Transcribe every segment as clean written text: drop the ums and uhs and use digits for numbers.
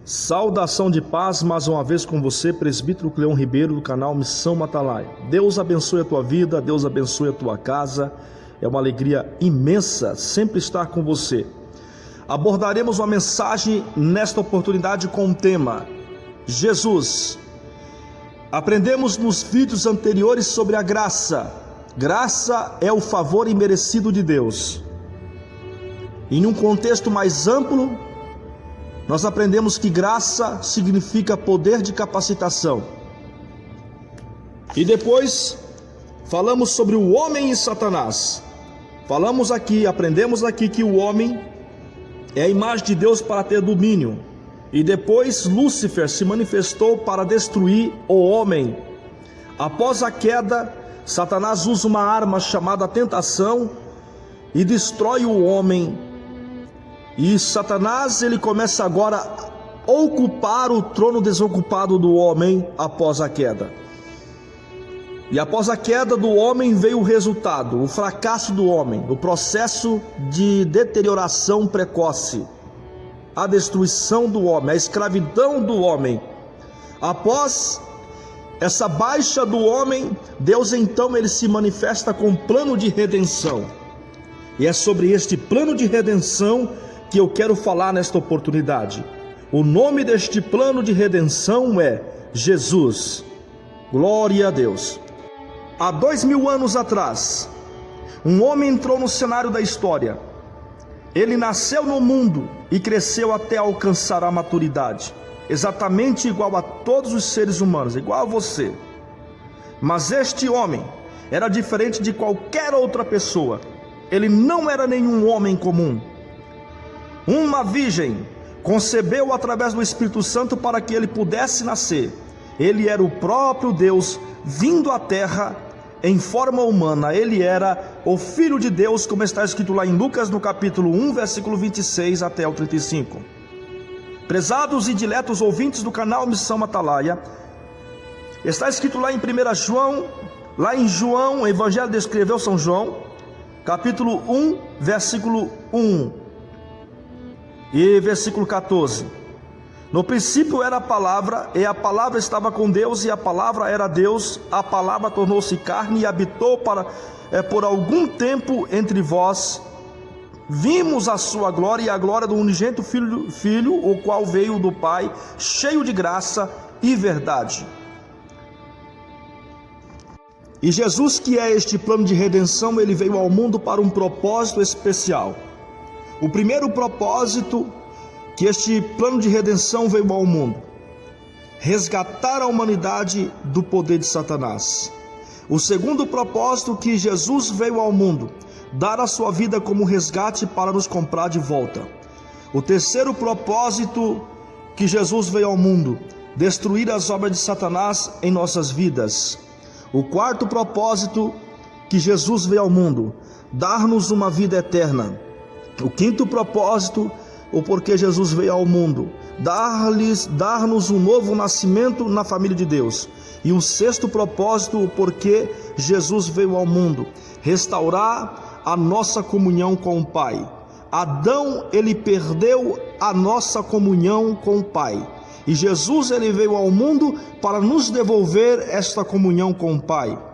Saudação de paz, mais uma vez com você, presbítero Cleon Ribeiro, do canal Missão Matalaia. Deus abençoe a tua vida, Deus abençoe a tua casa. É uma alegria imensa sempre estar com você. Abordaremos uma mensagem nesta oportunidade com o tema Jesus. Aprendemos nos vídeos anteriores sobre a graça. Graça é o favor imerecido de Deus. Em um contexto mais amplo, nós aprendemos que graça significa poder de capacitação. E depois falamos sobre o homem e Satanás. Aprendemos aqui que o homem é a imagem de Deus para ter domínio. E depois Lúcifer se manifestou para destruir o homem. Após a queda, Satanás usa uma arma chamada tentação e destrói o homem. E Satanás, ele começa agora a ocupar o trono desocupado do homem após a queda. E após a queda do homem veio o resultado, o fracasso do homem, o processo de deterioração precoce, a destruição do homem, a escravidão do homem. Após essa baixa do homem, Deus então ele se manifesta com um plano de redenção. E é sobre este plano de redenção que eu quero falar nesta oportunidade. O nome deste plano de redenção é Jesus. Glória a Deus. Há 2000 anos atrás, um homem entrou no cenário da história. Ele nasceu no mundo e cresceu até alcançar a maturidade, exatamente igual a todos os seres humanos, igual a você. Mas este homem era diferente de qualquer outra pessoa. Ele não era nenhum homem comum. Uma virgem concebeu através do Espírito Santo para que ele pudesse nascer. Ele era o próprio Deus vindo à terra em forma humana. Ele era o Filho de Deus, como está escrito lá em Lucas no capítulo 1, versículo 26 até o 35. Prezados e diletos ouvintes do canal Missão Matalaia, está escrito lá em 1 João, o Evangelho descreveu São João, capítulo 1, versículo 1 e versículo 14. No princípio era a palavra, e a palavra estava com Deus, e a palavra era Deus. A palavra tornou-se carne e habitou por algum tempo entre vós. Vimos a sua glória e a glória do unigênito filho, o qual veio do Pai, cheio de graça e verdade. E Jesus, que é este plano de redenção, ele veio ao mundo para um propósito especial. O primeiro propósito que este plano de redenção veio ao mundo: resgatar a humanidade do poder de Satanás. O segundo propósito que Jesus veio ao mundo: dar a sua vida como resgate para nos comprar de volta. O terceiro propósito que Jesus veio ao mundo: destruir as obras de Satanás em nossas vidas. O quarto propósito que Jesus veio ao mundo: dar-nos uma vida eterna. O quinto propósito, o porquê Jesus veio ao mundo: dar-nos um novo nascimento na família de Deus. E o sexto propósito, o porquê Jesus veio ao mundo: restaurar a nossa comunhão com o Pai. Adão, ele perdeu a nossa comunhão com o Pai, e Jesus, ele veio ao mundo para nos devolver esta comunhão com o Pai.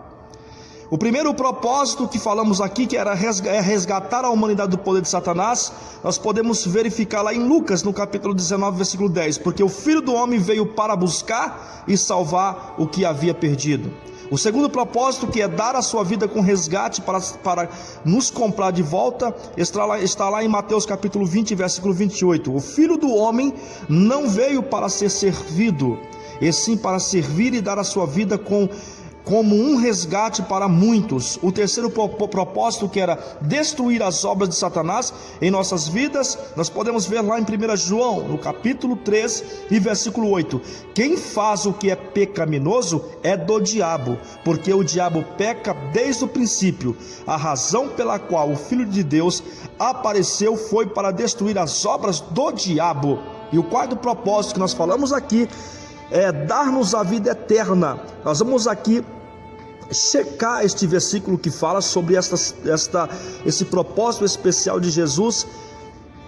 O primeiro propósito que falamos aqui, que era resgatar a humanidade do poder de Satanás, nós podemos verificar lá em Lucas, no capítulo 19, versículo 10. Porque o Filho do Homem veio para buscar e salvar o que havia perdido. O segundo propósito, que é dar a sua vida com resgate para nos comprar de volta, está lá em Mateus capítulo 20, versículo 28. O Filho do Homem não veio para ser servido, e sim para servir e dar a sua vida como um resgate para muitos. O terceiro propósito, que era destruir as obras de Satanás em nossas vidas, nós podemos ver lá em 1 João, no capítulo 3 e versículo 8. Quem faz o que é pecaminoso é do diabo, porque o diabo peca desde o princípio. A razão pela qual o Filho de Deus apareceu foi para destruir as obras do diabo. E o quarto propósito que nós falamos aqui é dar-nos a vida eterna. Nós vamos aqui checar este versículo que fala sobre esse propósito especial de Jesus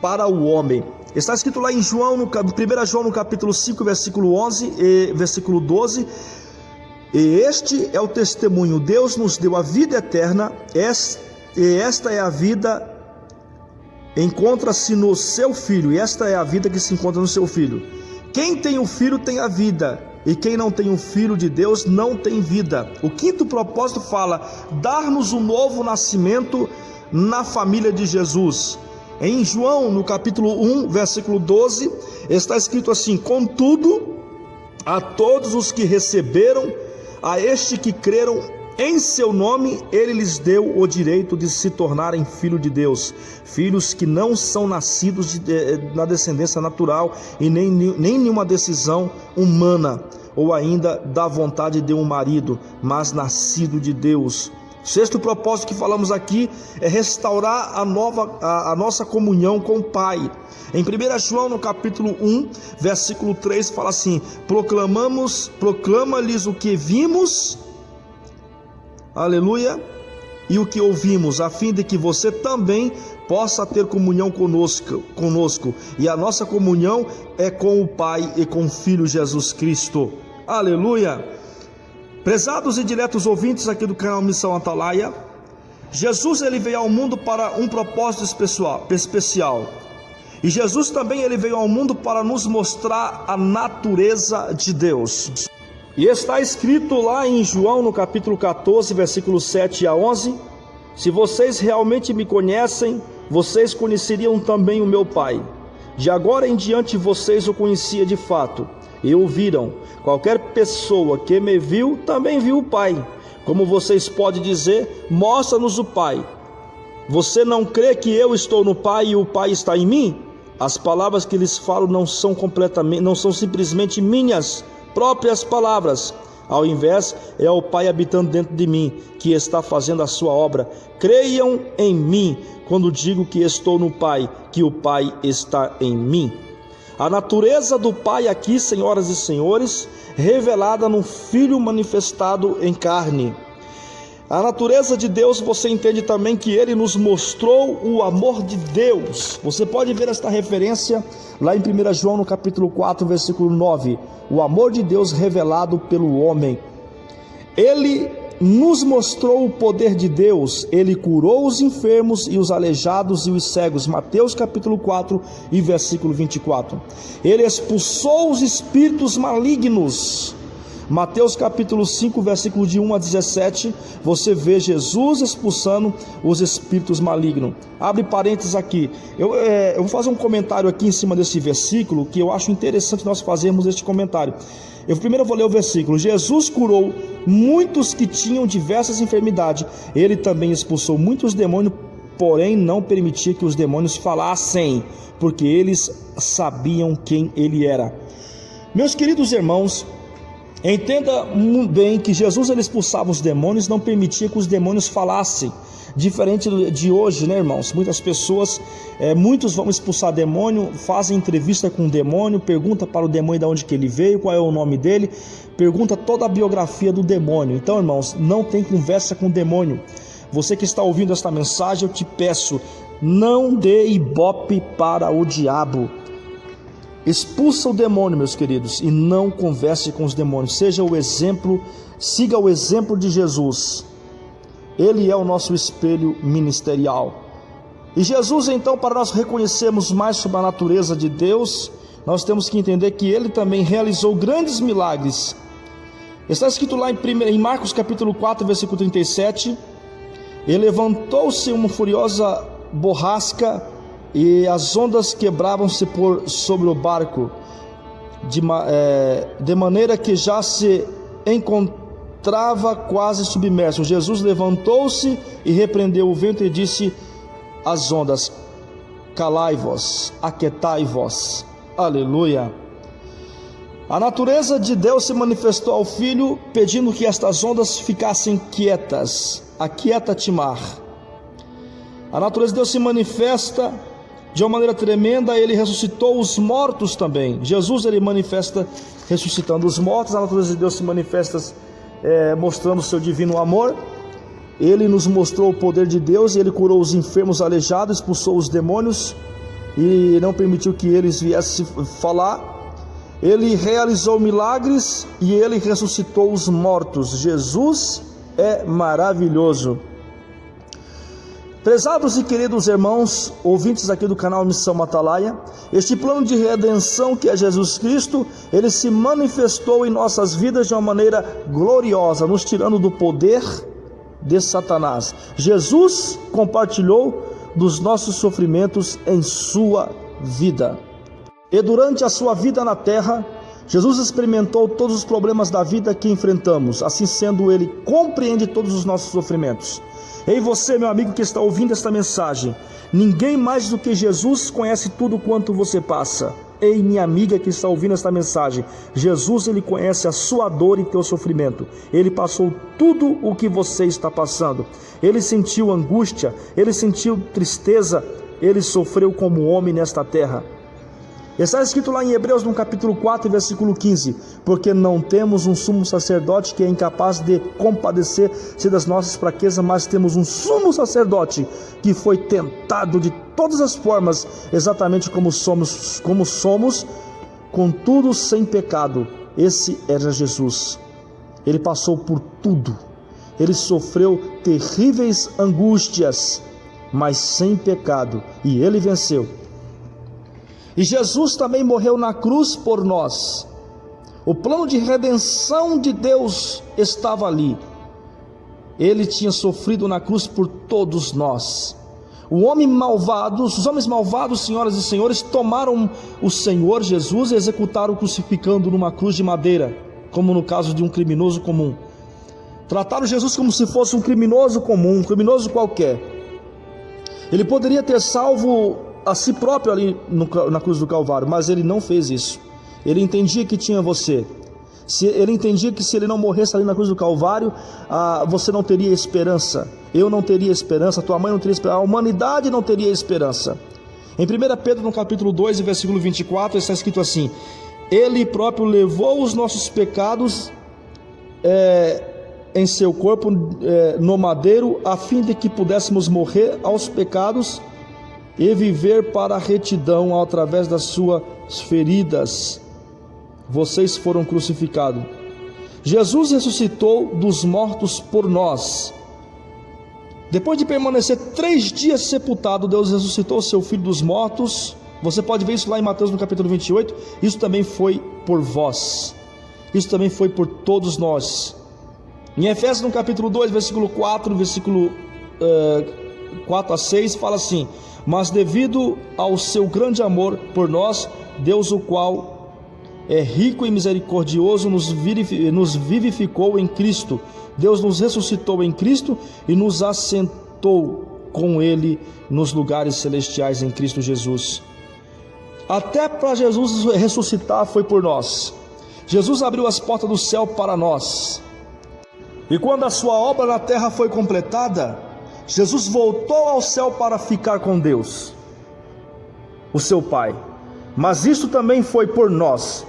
para o homem. Está escrito lá em João, 1 João no capítulo 5, versículo 11 e versículo 12: e este é o testemunho, Deus nos deu a vida eterna, e esta é a vida, encontra-se no seu Filho, e esta é a vida que se encontra no seu Filho. Quem tem o Filho tem a vida, e quem não tem o Filho de Deus não tem vida. O quinto propósito fala: dar-nos um novo nascimento na família de Jesus. Em João, no capítulo 1, versículo 12, está escrito assim: contudo, a todos os que receberam, a este que creram em seu nome, ele lhes deu o direito de se tornarem filhos de Deus, filhos que não são nascidos na descendência natural e nem nenhuma decisão humana, ou ainda da vontade de um marido, mas nascido de Deus. Sexto propósito que falamos aqui é restaurar a nossa comunhão com o Pai. Em 1 João, no capítulo 1, versículo 3, fala assim: proclama-lhes o que vimos, aleluia, e o que ouvimos, a fim de que você também possa ter comunhão conosco. E a nossa comunhão é com o Pai e com o Filho Jesus Cristo. Aleluia. Prezados e diretos ouvintes aqui do canal Missão Atalaia, Jesus ele veio ao mundo para um propósito especial. E Jesus também ele veio ao mundo para nos mostrar a natureza de Deus. E está escrito lá em João, no capítulo 14, versículos 7 a 11: se vocês realmente me conhecem, vocês conheceriam também o meu Pai. De agora em diante vocês o conheciam de fato e o viram. Qualquer pessoa que me viu, também viu o Pai. Como vocês podem dizer, mostra-nos o Pai. Você não crê que eu estou no Pai e o Pai está em mim? As palavras que lhes falo não são simplesmente minhas próprias palavras. Ao invés, é o Pai habitando dentro de mim, que está fazendo a sua obra. Creiam em mim quando digo que estou no Pai, que o Pai está em mim. A natureza do Pai aqui, senhoras e senhores, revelada no Filho manifestado em carne. A natureza de Deus, você entende também que Ele nos mostrou o amor de Deus. Você pode ver esta referência lá em 1 João, no capítulo 4, versículo 9. O amor de Deus revelado pelo homem. Ele nos mostrou o poder de Deus. Ele curou os enfermos e os aleijados e os cegos. Mateus capítulo 4 e versículo 24. Ele expulsou os espíritos malignos. Mateus capítulo 5, versículo de 1 a 17, você vê Jesus expulsando os espíritos malignos. Abre parênteses aqui, eu vou fazer um comentário aqui em cima desse versículo, que eu acho interessante nós fazermos este comentário. Eu primeiro vou ler o versículo. Jesus curou muitos que tinham diversas enfermidades, ele também expulsou muitos demônios, porém não permitia que os demônios falassem, porque eles sabiam quem ele era. Meus queridos irmãos, entenda muito bem que Jesus ele expulsava os demônios, não permitia que os demônios falassem. Diferente de hoje, né, irmãos? Muitas pessoas, muitos vão expulsar demônio, fazem entrevista com o demônio, pergunta para o demônio de onde que ele veio, qual é o nome dele, pergunta toda a biografia do demônio. Então, irmãos, não tem conversa com o demônio. Você que está ouvindo esta mensagem, eu te peço, não dê ibope para o diabo. Expulsa o demônio, meus queridos, e não converse com os demônios. Seja o exemplo, siga o exemplo de Jesus. Ele é o nosso espelho ministerial. E Jesus, então, para nós reconhecermos mais sobre a natureza de Deus, nós temos que entender que Ele também realizou grandes milagres. Está escrito lá em Marcos capítulo 4, versículo 37, e levantou-se uma furiosa borrasca, e as ondas quebravam-se por sobre o barco, de maneira que já se encontrava quase submerso. Jesus levantou-se e repreendeu o vento e disse às ondas: calai-vos, aquietai-vos. Aleluia. A natureza de Deus se manifestou ao Filho, pedindo que estas ondas ficassem quietas. Aquieta-te, mar. A natureza de Deus se manifesta de uma maneira tremenda. Ele ressuscitou os mortos também. Jesus ele manifesta ressuscitando os mortos. A natureza de Deus se manifesta mostrando o seu divino amor. Ele nos mostrou o poder de Deus. Ele curou os enfermos, aleijados, expulsou os demônios. e não permitiu que eles viessem falar. Ele realizou milagres e ele ressuscitou os mortos. Jesus é maravilhoso. Prezados e queridos irmãos, ouvintes aqui do canal Missão Atalaia, este plano de redenção que é Jesus Cristo, ele se manifestou em nossas vidas de uma maneira gloriosa, nos tirando do poder de Satanás. Jesus compartilhou dos nossos sofrimentos em sua vida. E durante a sua vida na terra, Jesus experimentou todos os problemas da vida que enfrentamos. Assim sendo, ele compreende todos os nossos sofrimentos. Ei, você, meu amigo que está ouvindo esta mensagem, ninguém mais do que Jesus conhece tudo quanto você passa. Ei, minha amiga que está ouvindo esta mensagem, Jesus, ele conhece a sua dor e teu sofrimento. Ele passou tudo o que você está passando. Ele sentiu angústia, ele sentiu tristeza, ele sofreu como homem nesta terra. Está escrito lá em Hebreus, no capítulo 4, versículo 15, porque não temos um sumo sacerdote que é incapaz de compadecer-se das nossas fraquezas, mas temos um sumo sacerdote que foi tentado de todas as formas, exatamente como somos, contudo sem pecado. Esse era Jesus. Ele passou por tudo, ele sofreu terríveis angústias, mas sem pecado, e ele venceu. E Jesus também morreu na cruz por nós. O plano de redenção de Deus estava ali. Ele tinha sofrido na cruz por todos nós. Os homens malvados, senhoras e senhores, tomaram o Senhor Jesus e executaram crucificando numa cruz de madeira, como no caso de um criminoso comum. Trataram Jesus como se fosse um criminoso comum, um criminoso qualquer. Ele poderia ter salvo a si próprio ali na cruz do Calvário, mas ele não fez isso. Ele entendia que tinha você. Ele entendia que se ele não morresse ali na cruz do Calvário, você não teria esperança. Eu não teria esperança, tua mãe não teria esperança, a humanidade não teria esperança. Em 1 Pedro, no capítulo 2, versículo 24, está escrito assim: Ele próprio levou os nossos pecados em seu corpo no madeiro, a fim de que pudéssemos morrer aos pecados e viver para a retidão. Através das suas feridas vocês foram crucificados. Jesus ressuscitou dos mortos por nós. Depois de permanecer 3 dias sepultado, Deus ressuscitou seu Filho dos mortos. Você pode ver isso lá em Mateus, no capítulo 28. Isso também foi por vós. Isso também foi por todos nós. Em Efésios, no capítulo 2, versículo 4, versículo 4 a 6, fala assim: Mas devido ao seu grande amor por nós, Deus, o qual é rico e misericordioso, nos vivificou em Cristo. Deus nos ressuscitou em Cristo e nos assentou com Ele nos lugares celestiais em Cristo Jesus. Até para Jesus ressuscitar foi por nós. Jesus abriu as portas do céu para nós. E quando a sua obra na terra foi completada, Jesus voltou ao céu para ficar com Deus, o seu Pai. Mas isso também foi por nós,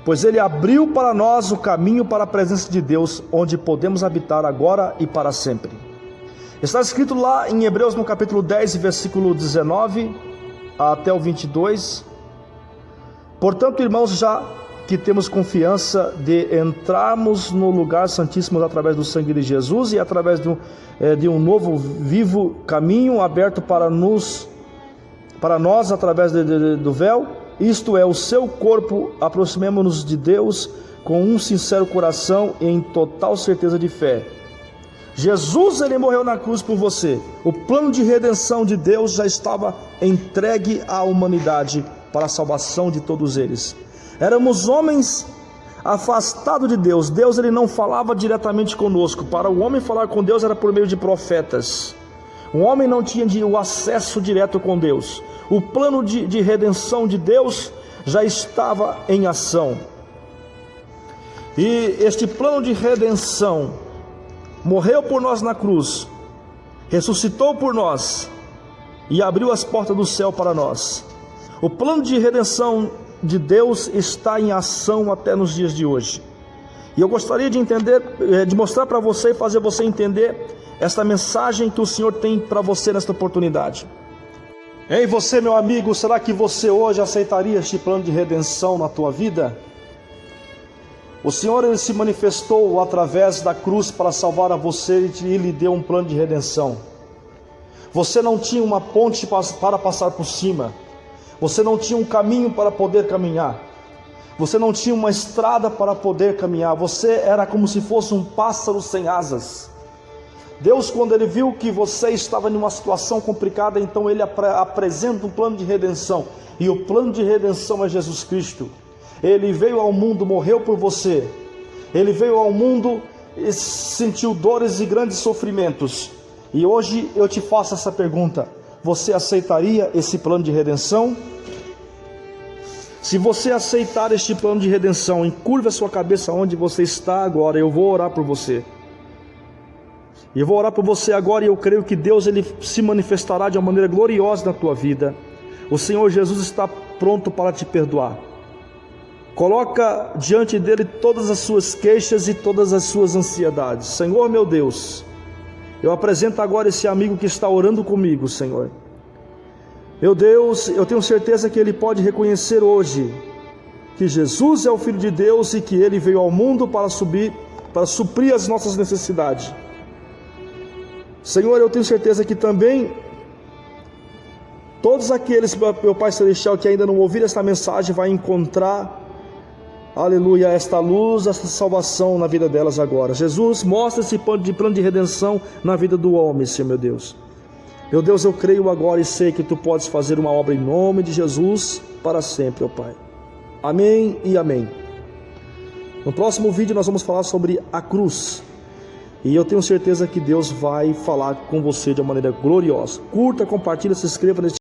pois Ele abriu para nós o caminho para a presença de Deus, onde podemos habitar agora e para sempre. Está escrito lá em Hebreus, no capítulo 10, versículo 19 até o 22. Portanto, irmãos, já que temos confiança de entrarmos no lugar santíssimo através do sangue de Jesus e através de um novo, vivo caminho aberto para nós através do véu, isto é, o seu corpo, aproximemo-nos de Deus com um sincero coração e em total certeza de fé. Jesus, ele morreu na cruz por você. O plano de redenção de Deus já estava entregue à humanidade para a salvação de todos eles. Éramos homens afastados de Deus. Deus, ele não falava diretamente conosco. Para o homem falar com Deus era por meio de profetas. O homem não tinha o acesso direto com Deus. O plano de redenção de Deus já estava em ação. E este plano de redenção morreu por nós na cruz, ressuscitou por nós e abriu as portas do céu para nós. O plano de redenção de Deus está em ação até nos dias de hoje. E eu gostaria de mostrar para você e fazer você entender esta mensagem que o Senhor tem para você nesta oportunidade. Ei, você, meu amigo, será que você hoje aceitaria este plano de redenção na tua vida? O Senhor, Ele se manifestou através da cruz para salvar a você e lhe deu um plano de redenção. Você não tinha uma ponte para passar por cima. Você não tinha um caminho para poder caminhar. Você não tinha uma estrada para poder caminhar. Você era como se fosse um pássaro sem asas. Deus, quando Ele viu que você estava em uma situação complicada, então Ele apresenta um plano de redenção. E o plano de redenção é Jesus Cristo. Ele veio ao mundo, morreu por você. Ele veio ao mundo e sentiu dores e grandes sofrimentos. E hoje eu te faço essa pergunta: você aceitaria esse plano de redenção? Se você aceitar este plano de redenção, encurva a sua cabeça onde você está agora. Eu vou orar por você. Eu vou orar por você agora, e eu creio que Deus, Ele se manifestará de uma maneira gloriosa na tua vida. O Senhor Jesus está pronto para te perdoar. Coloca diante dEle todas as suas queixas e todas as suas ansiedades. Senhor meu Deus, eu apresento agora esse amigo que está orando comigo, Senhor. Meu Deus, eu tenho certeza que ele pode reconhecer hoje que Jesus é o Filho de Deus e que Ele veio ao mundo para suprir as nossas necessidades. Senhor, eu tenho certeza que também todos aqueles, meu Pai Celestial, que ainda não ouviram esta mensagem, vai encontrar, aleluia, esta luz, esta salvação na vida delas agora. Jesus, mostra esse plano de redenção na vida do homem, Senhor meu Deus. Meu Deus, eu creio agora e sei que Tu podes fazer uma obra em nome de Jesus para sempre, ó Pai. Amém e amém. No próximo vídeo nós vamos falar sobre a cruz. E eu tenho certeza que Deus vai falar com você de uma maneira gloriosa. Curta, compartilha, se inscreva neste